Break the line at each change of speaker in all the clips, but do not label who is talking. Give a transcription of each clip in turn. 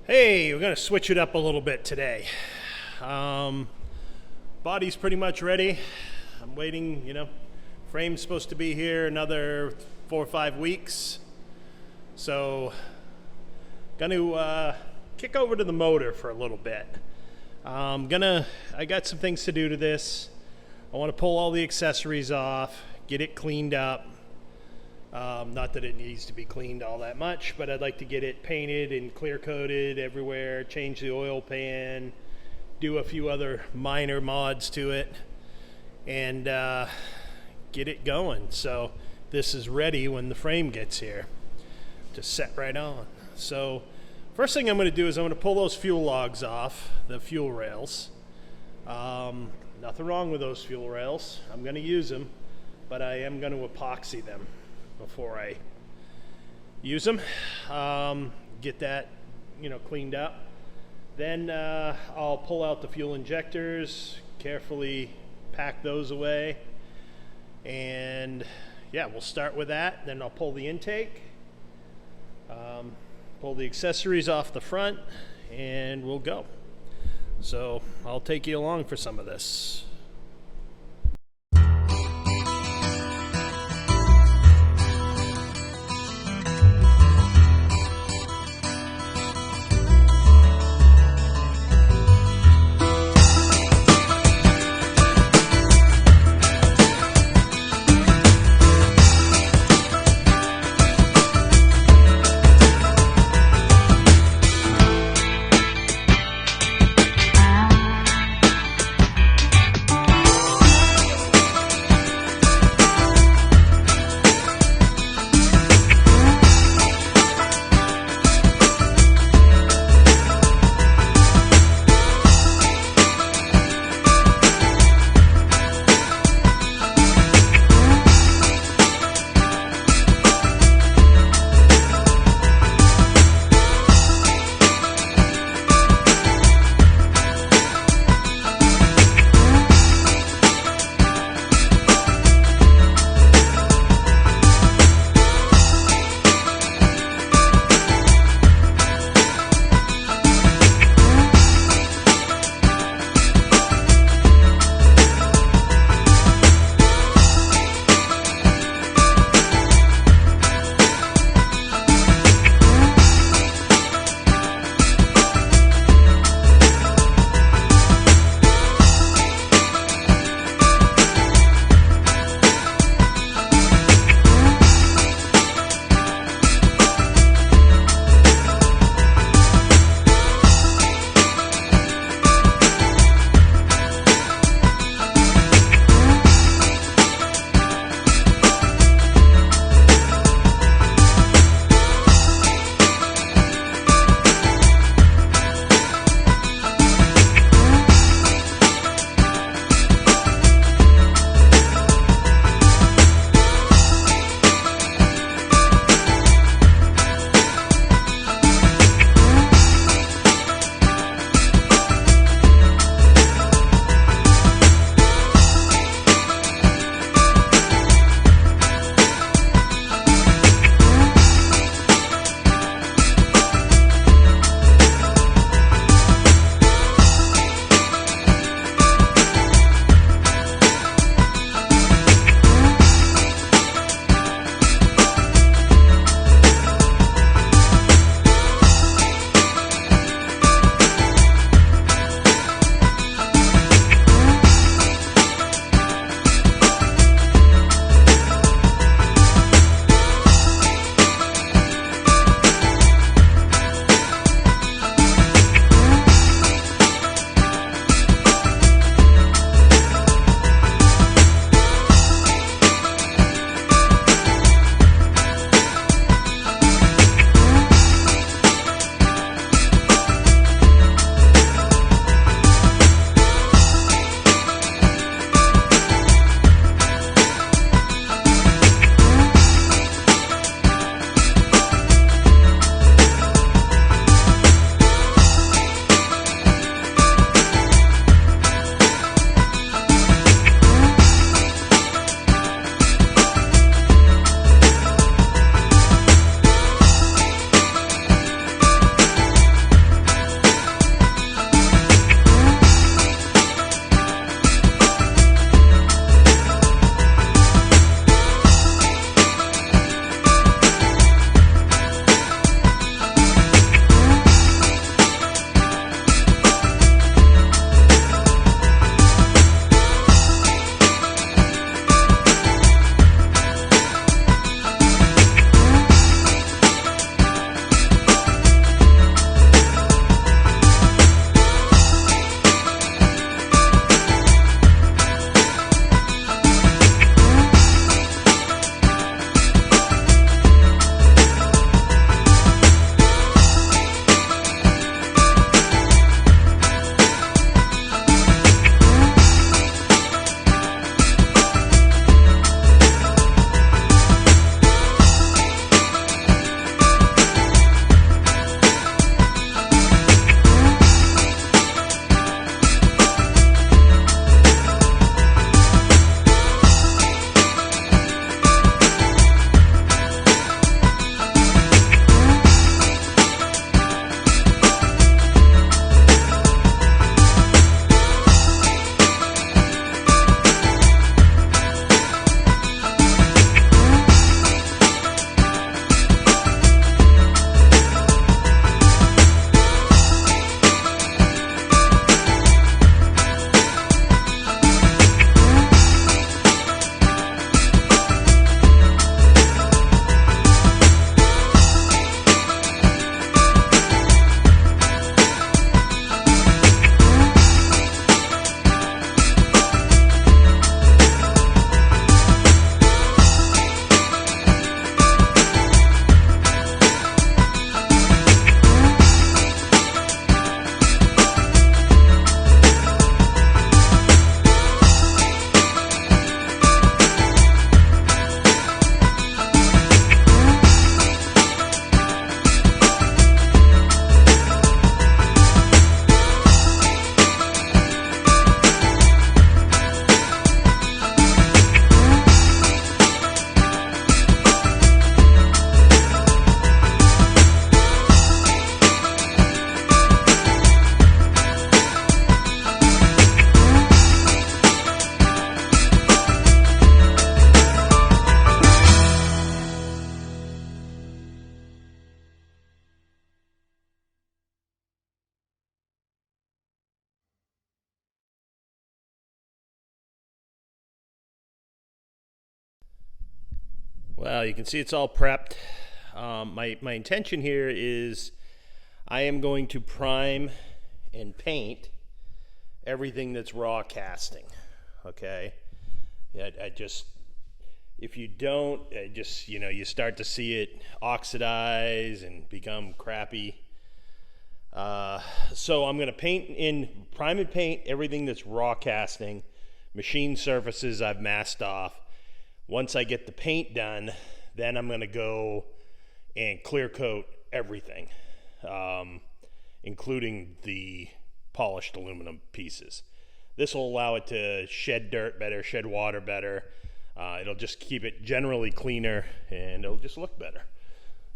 Hey, we're gonna switch it up a little bit today. Body's pretty much ready. I'm waiting, frame's supposed to be here another 4 or 5 weeks. So, gonna kick over to the motor for a little bit. I got some things to do to this. I wanna pull all the accessories off, get it cleaned up. Not that it needs to be cleaned all that much, but I'd like to get it painted and clear coated everywhere, change the oil pan, do a few other minor mods to it, and get it going. So this is ready when the frame gets here to set right on. So first thing I'm going to do is I'm going to pull those fuel logs off, the fuel rails. Nothing wrong with those fuel rails. I'm going to use them, but I am going to epoxy them before I use them. Get that cleaned up. Then I'll pull out the fuel injectors, carefully pack those away, and yeah, we'll start with that. Then I'll pull the intake, pull the accessories off the front, and we'll go. So I'll take you along for some of this. Well, you can see it's all prepped. My intention here is I am going to prime and paint everything that's raw casting. Okay, I just, if you don't, just, you know, you start to see it oxidize and become crappy. So I'm going to prime and paint everything that's raw casting. Machine surfaces I've masked off. Once I get the paint done, then I'm going to go and clear coat everything, including the polished aluminum pieces. This will allow it to shed dirt better, shed water better. It'll just keep it generally cleaner, and it'll just look better.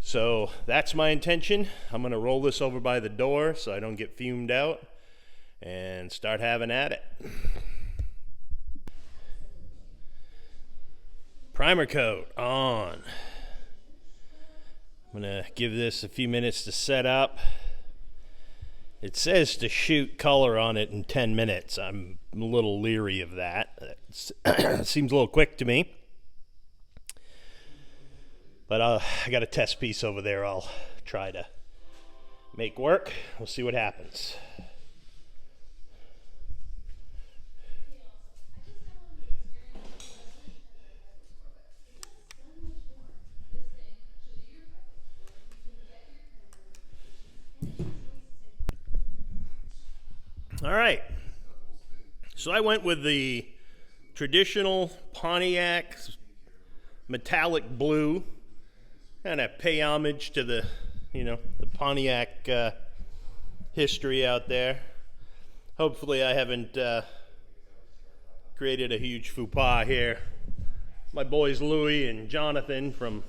So that's my intention. I'm going to roll this over by the door so I don't get fumed out and start having at it. Primer coat on. I'm going to give this a few minutes to set up. It says to shoot color on it in 10 minutes. I'm a little leery of that. It seems a little quick to me. But I got a test piece over there I'll try to make work. We'll see what happens. All right, so I went with the traditional Pontiac metallic blue, kind of pay homage to the, you know, the Pontiac history out there. Hopefully I haven't created a huge faux pas here. My boys Louie and Jonathan from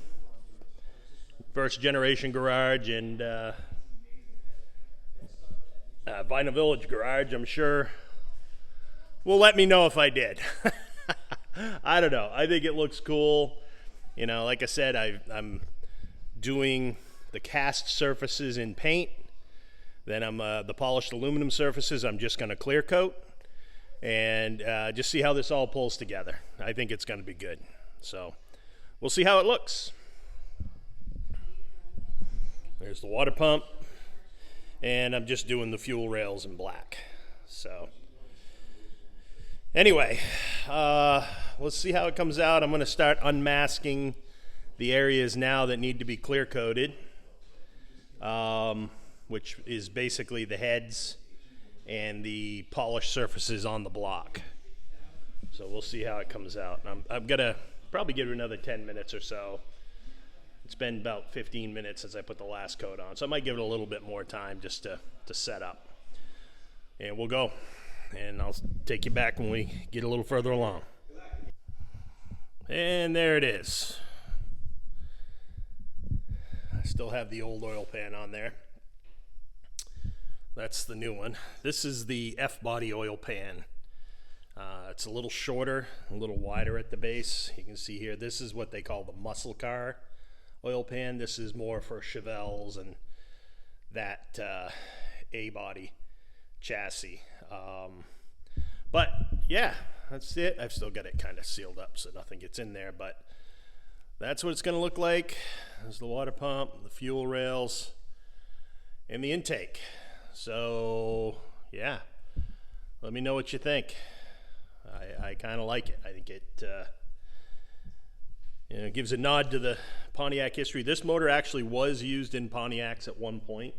First Generation Garage and Vinyl Village Garage, I'm sure, will let me know if I did. I don't know. I think it looks cool. You know, like I said, I'm doing the cast surfaces in paint. Then I'm the polished aluminum surfaces I'm just going to clear coat and just see how this all pulls together. I think it's going to be good. So we'll see how it looks. There's the water pump. And I'm just doing the fuel rails in black. So anyway, let's see how it comes out. I'm going to start unmasking the areas now that need to be clear coated, which is basically the heads and the polished surfaces on the block. So we'll see how it comes out. I'm going to probably give it another 10 minutes or so. It's been about 15 minutes since I put the last coat on, so I might give it a little bit more time just to set up. And we'll go, and I'll take you back when we get a little further along. And there it is. I still have the old oil pan on there. That's the new one. This is the F-body oil pan. It's a little shorter, a little wider at the base. You can see here, this is what they call the muscle car oil pan. This is more for Chevelles and that A-body chassis. But yeah, that's it. I've still got it kind of sealed up so nothing gets in there, but that's what it's going to look like. There's the water pump, the fuel rails, and the intake. So yeah, let me know what you think. I kind of like it. I think it gives a nod to the Pontiac history. This motor actually was used in Pontiacs at one point,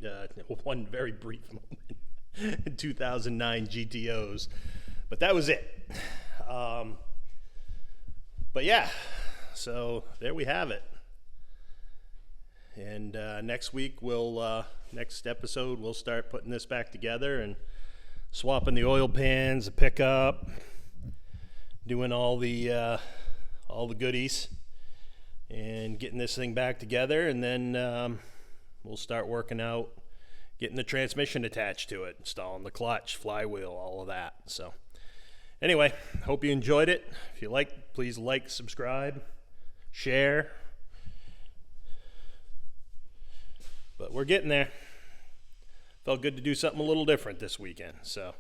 one very brief moment in 2009 GTOs, but that was it. But yeah, so there we have it. And next week next episode we'll start putting this back together and swapping the oil pans, the pickup, doing all the goodies, and getting this thing back together, and then we'll start working out getting the transmission attached to it, installing the clutch, flywheel, all of that. So anyway, hope you enjoyed it. If you like, please like, subscribe, share. But we're getting there. Felt good to do something a little different this weekend, so